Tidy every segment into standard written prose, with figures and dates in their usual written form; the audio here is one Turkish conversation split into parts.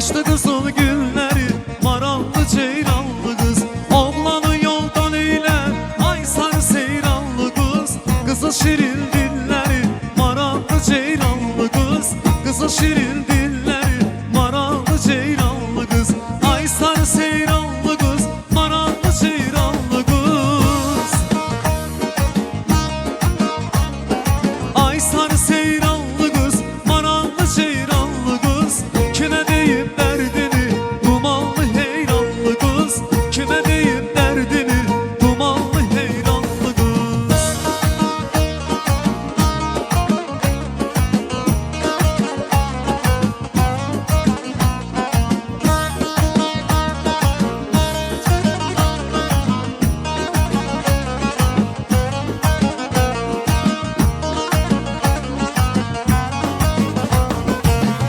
Açtı kızıl gülleri, marallı ceyranlı kız. Oğlanı yoldan eyler, ay sarı seyranlı kız. Kızıl şirin dilleri, marallı ceyranlı kız. Kızıl şirin dilleri, marallı ceyranlı kız. Ay sarı seyranlı kız, marallı ceyranlı kız. Ay sarı seyranlı kız, marallı ceyranlı kız. Kime deyip derdini, dumanlı heyranlı kız. Kime deyip derdini, dumanlı heyranlı kız.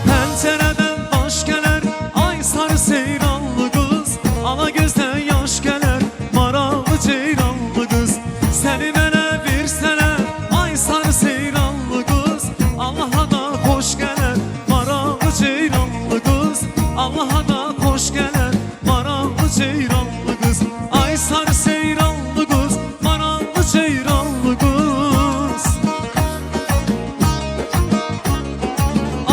Pencereden baş geler, ay sarı seyranlı kız. Ala gözden yaş geler, marallı ceyranlı kız. Seni mənə versələr, ay sarı seyranlı kız. Allah'a da hoş gelər, marallı ceyranlı kız. Allah'a da hoş gelər, marallı ceyranlı kız. Ay sarı seyranlı kız, marallı ceyranlı kız.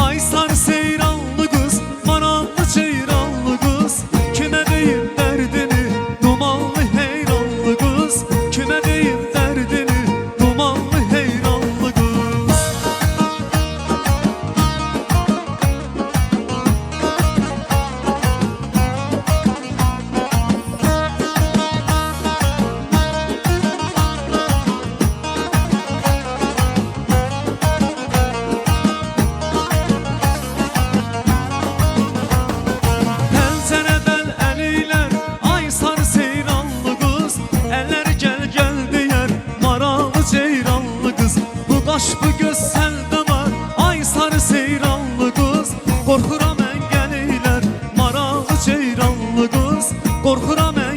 Ay sarı seyranlı kız, marallı ceyranlı kız. Kime deyip derdini, dumanlı heyranlı kız. Kime deyip derdini, dumanlı heyranlı kız. Pencereden eleyler, ay sarı seyranlı kız. Eller gel gel deyər, marallı ceyranlı kız. Bu qaş bu göz səndə var, ay sarı seyranlı kız. Qorxuram mən gəleylər, marallı ceyranlı kız. Qorxuram mən